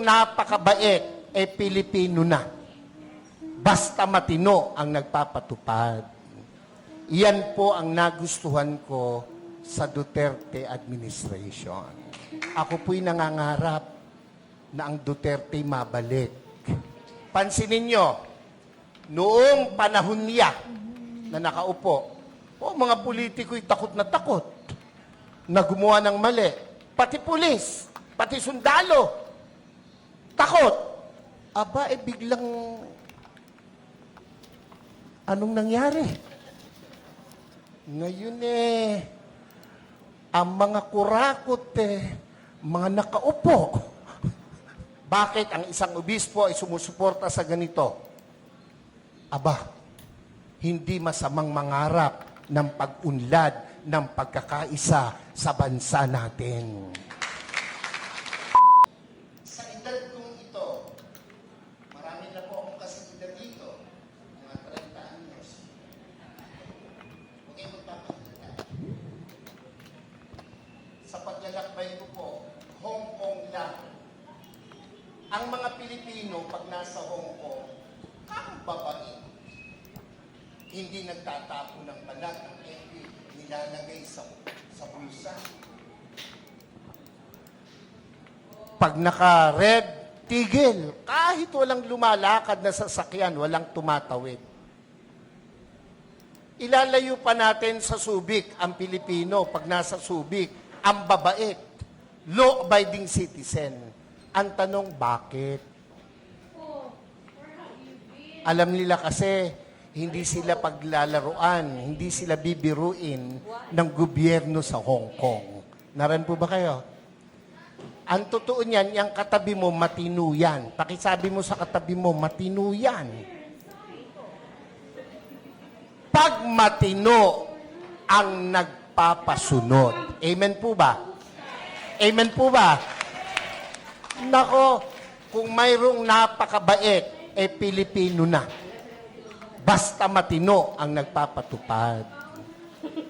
napakabait, Pilipino na. Basta matino ang nagpapatupad. Iyan po ang nagustuhan ko sa Duterte administration. Ako po'y nangangarap na ang Duterte mabalik. Pansinin nyo, noong panahon niya na nakaupo, mga politiko'y takot na gumawa ng mali. Pati pulis, pati sundalo, takot. Aba, biglang, anong nangyari? Ngayon ang mga kurakot mga nakaupo. Bakit ang isang obispo ay sumusuporta sa ganito? Aba, hindi masamang mangarap ng pag-unlad ng pagkakaisa sa bansa natin. Sa edad kong ito, marami na po akong kasagutan dito, mga 30 anyos. Okay, magpapakita. Sa paglalakbay ko po, Hong Kong lang. Ang mga Pilipino, pag nasa Hong Kong, ang babae, hindi nagtatapo ng balat ng FB, nilalagay sa bulsa. Pag naka-red, tigil. Kahit walang lumalakad na sasakyan, walang tumatawid. Ilalayo pa natin sa Subic ang Pilipino pag nasa Subic, ang babait, law-abiding citizen. Ang tanong, bakit? Alam nila kasi, hindi sila paglalaruan, hindi sila bibiruin ng gobyerno sa Hong Kong. Naran po ba kayo? Ang totoo niyan, yung katabi mo, matino yan. Pakisabi mo sa katabi mo, matino yan. Pag matino ang nagpapasunod. Amen po ba? Amen po ba? Nako, kung mayroong napakabait, Pilipino na. Basta matino ang nagpapatupad.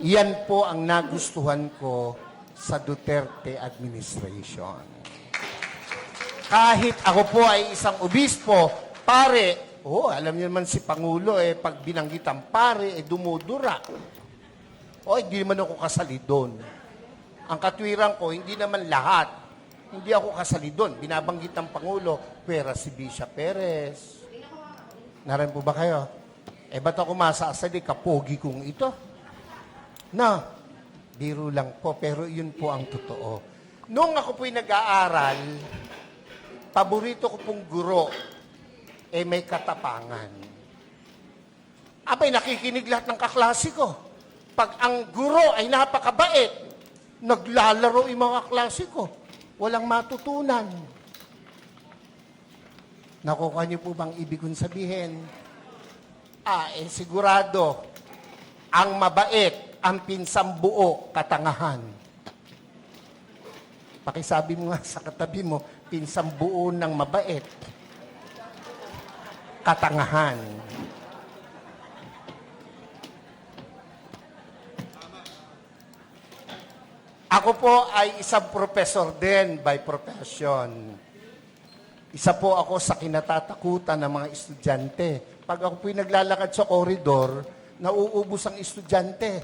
Iyan po ang nagustuhan ko sa Duterte administration. Kahit ako po ay isang obispo, pare, alam niyo naman si Pangulo, pag binanggit ang pare, dumudura. Hindi naman ako kasali doon. Ang katwiran ko, hindi naman lahat. Hindi ako kasali doon. Binabanggit ng Pangulo, pera si Bisha Perez. Naran po ba kayo? Ba't ako masasali, kapogi kong ito? Na, biro lang po, pero yun po ang totoo. Noong ako po'y nag-aaral, paborito ko pong guro, may katapangan. Abay, nakikinig lahat ng kaklase ko. Pag ang guro ay napakabait, naglalaro yung mga klase ko. Walang matutunan. Nakuha niyo po bang ibig kong sabihin? Sigurado, ang mabait, ang pinsang buo, katangahan. Pakisabi mo nga sa katabi mo, pinsang buo ng mabait, katangahan. Ako po ay isang professor din by profession. Isa po ako sa kinatatakutan ng mga estudyante. Pag ako po'y naglalakad sa koridor, nauubos ang estudyante.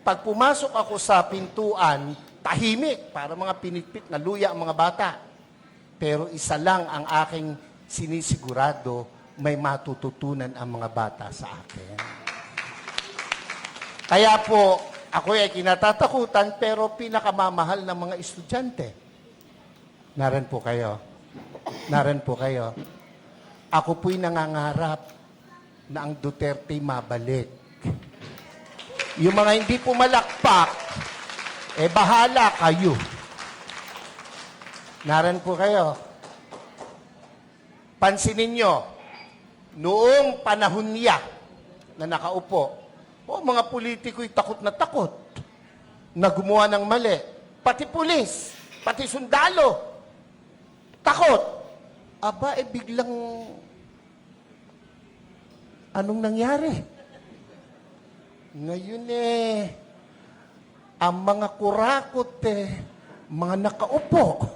Pag pumasok ako sa pintuan, tahimik, para mga pinitpit na luya ang mga bata. Pero isa lang ang aking sinisigurado, may matututunan ang mga bata sa akin. Kaya po, ako ay kinatatakutan, pero pinakamamahal ng mga estudyante. Naran po kayo. Naran po kayo. Ako po'y nangangarap na ang Duterte mabalik. Yung mga hindi pumalakpak, bahala kayo. Naran po kayo. Pansinin nyo, noong panahon niya na nakaupo, mga politiko'y takot na gumawa ng mali. Pati pulis, pati sundalo, takot. Aba, biglang, anong nangyari? Ngayon ang mga kurakot mga nakaupo.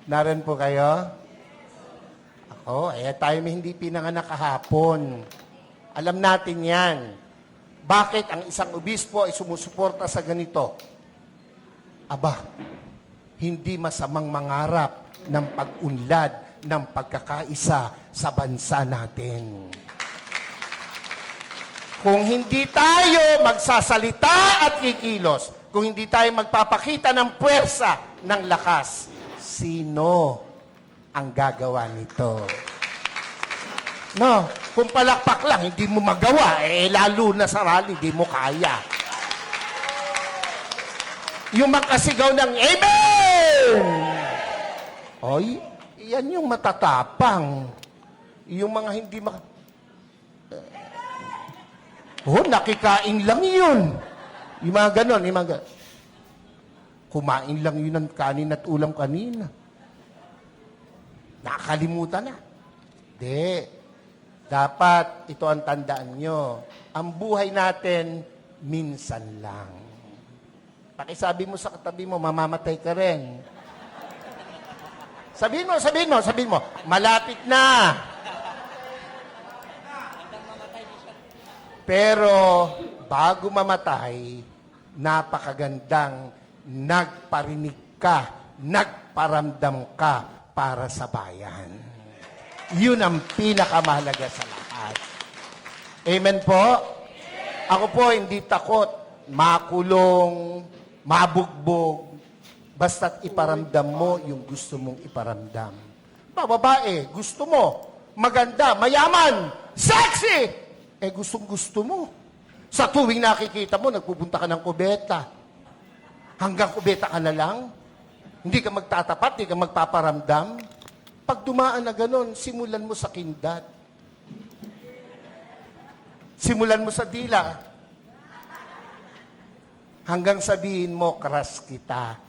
Naran po kayo? Ako, tayo may hindi pinanganak kahapon. Alam natin yan. Bakit ang isang obispo ay sumusuporta sa ganito? Aba, hindi masamang mangarap ng pag-unlad ng pagkakaisa sa bansa natin. Kung hindi tayo magsasalita at kikilos, kung hindi tayo magpapakita ng puwersa, ng lakas, sino ang gagawa nito? No, kung palakpak lang, hindi mo magawa, lalo na sa rally, hindi mo kaya. Yung makasigaw ng Amen! Oy, yan yung matatapang. Yung mga hindi nakikain lang yun. Yung mga ganon, kumain lang yun ng kanin at ulam kanina. Nakakalimutan na. Di. Dapat, ito ang tandaan nyo. Ang buhay natin, minsan lang. Pakisabi mo sa katabi mo, mamamatay ka rin. Sabihin mo, malapit na. Pero, bago mamatay, napakagandang nagparinig ka, nagparamdam ka para sa bayan. Yun ang pinakamahalaga sa lahat. Amen po? Ako po hindi takot, makulong, mabugbog, basta't iparamdam mo yung gusto mong iparamdam. Babae, gusto mo, maganda, mayaman, sexy! Gustong-gusto mo. Sa tuwing nakikita mo, nagpupunta ka ng kubeta. Hanggang kubeta ka na lang. Hindi ka magtatapat, hindi ka magpaparamdam. Pag dumaan na ganon, simulan mo sa kindat. Simulan mo sa dila. Hanggang sabihin mo, crush kita.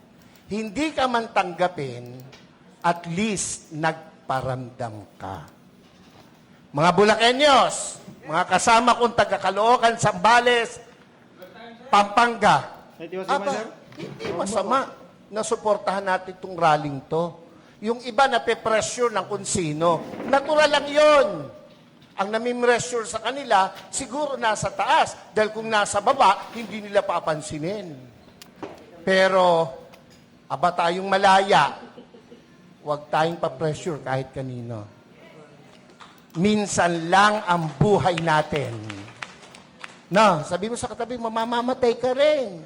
Hindi ka man tanggapin, at least nagparamdam ka. Mga Bulakenyos, mga kasama kong taga-Caloocan, Zambales, Pampanga. Hindi masama na suportahan natin itong rallying to. Yung iba na pe-pressure ng kung sino. Natural lang yon. Ang nami-pressure sa kanila, siguro nasa taas. Dahil kung nasa baba, hindi nila papansinin. Pero, aba tayong malaya, huwag tayong pa-pressure kahit kanino. Minsan lang ang buhay natin. No, sabi mo sa katabi, mamamatay ka rin.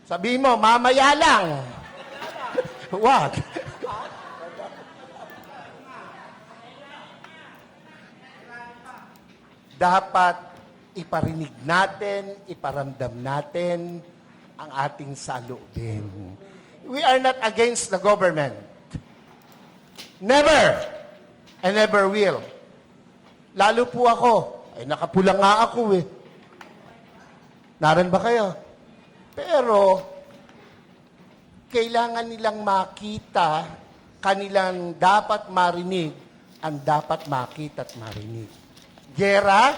Sabi mo, mamaya lang. Wag. Dapat iparinig natin, iparamdam natin ang ating saloobin. We are not against the government. Never. I never will. Lalo po ako. Nakapula nga ako eh. Naran ba kayo? Pero, kailangan nilang makita, kanilang dapat marinig, ang dapat makita at marinig. Gera?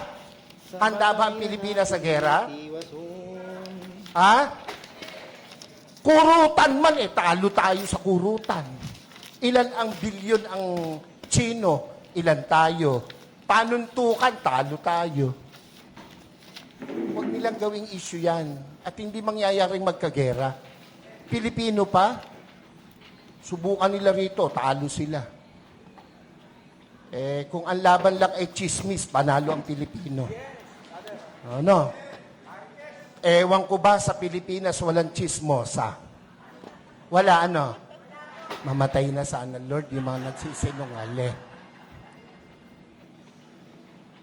Handa ba ang Pilipinas sa gera? Ha? Kurutan man talo tayo sa kurutan. Ilan ang bilyon ang Chino, ilan tayo. Panuntukan, talo tayo. Huwag nilang gawing issue yan. At hindi mangyayaring magkagera. Pilipino pa, subukan nila rito, talo sila. Kung ang laban lang ay chismis, panalo ang Pilipino. Ano? Ewan ko ba sa Pilipinas walang chismosa? Wala ano? Mamatay na sana, Lord, yung mga nagsisinungaling.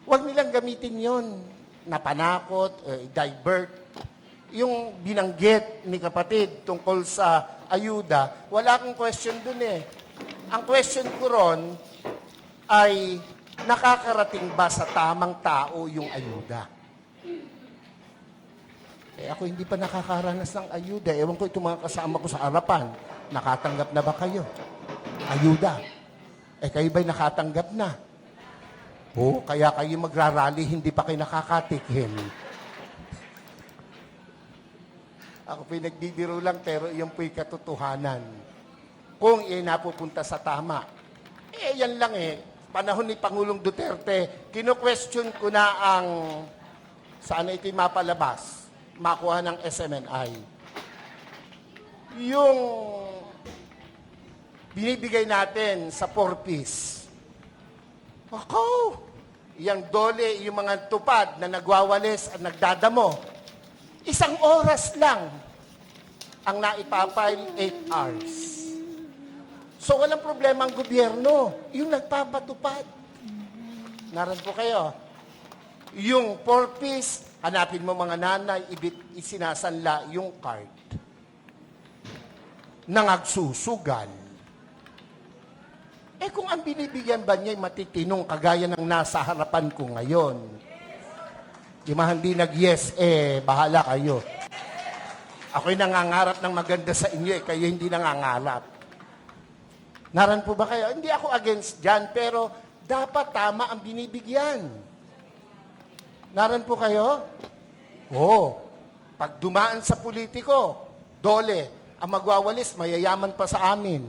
Huwag nilang gamitin yon na panakot, divert. Yung binanggit ni kapatid tungkol sa ayuda, wala akong question dun eh. Ang question ko ron ay nakakarating ba sa tamang tao yung ayuda? Ako hindi pa nakakaranas ng ayuda. Ewan ko itong mga kasama ko sa harapan. Nakatanggap na ba kayo? Ayuda. Kayo ba'y nakatanggap na? Kaya kayo magrarally, hindi pa kayo nakakatikim. Ako pinagdidiro lang, pero iyon po'y katotohanan. kung iyan napupunta sa tama. Yan lang panahon ni Pangulong Duterte, kino-question ko na ang sana ito'y mapalabas, makuha ng SMNI. Yung binibigay natin sa 4-piece. Ako, yung dole, yung mga tupad na nagwawalis at nagdadamo, 1 oras lang ang naipapile 8 hours. So, walang problema ang gobyerno. Yung nagpapatupad. Naran po kayo. Yung 4-piece, hanapin mo mga nanay, isinasanla yung card. Nangagsusugal. Kung ang binibigyan ba niya matitinong kagaya ng nasa harapan ko ngayon, di hindi nag-yes, bahala kayo. Ako'y nangangarap ng maganda sa inyo, kayo hindi nangangarap. Naran po ba kayo? Hindi ako against dyan, pero dapat tama ang binibigyan. Naran po kayo? Pag dumaan sa politiko, dole, ang magwawalis, mayayaman pa sa amin.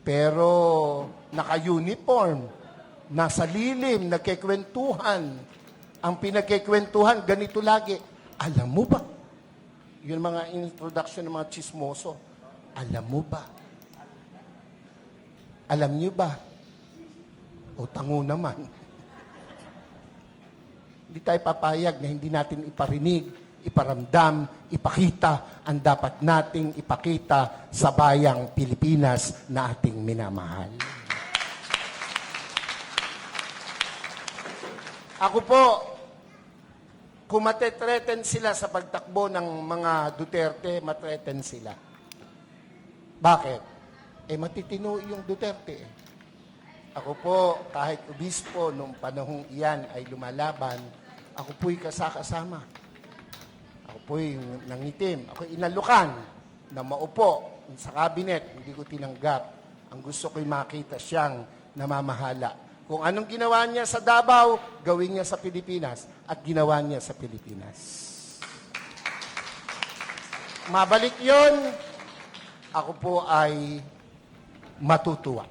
Pero naka-uniform, nasa lilim, nagkikwentuhan. Ang pinagkikwentuhan, ganito lagi. Alam mo ba? Yun mga introduction ng mga chismoso. Alam mo ba? Alam niyo ba? O tango naman. Hindi tayo papayag na hindi natin iparinig, iparamdam, ipakita ang dapat nating ipakita sa bayang Pilipinas na ating minamahal. Ako po, kung matetreten sila sa pagtakbo ng mga Duterte, matreten sila. Bakit? Matitino yung Duterte. Ako po, kahit obispo, nung panahong iyan ay lumalaban, ako po'y kasakasama. Ako po'y nangitim. Ako'y inalukan na maupo sa kabinet. Hindi ko tinanggap. Ang gusto ko'y makita siyang namamahala. Kung anong ginawa niya sa Davao, gawin niya sa Pilipinas. At ginawa niya sa Pilipinas. Mabalik yon, ako po ay matutuwa.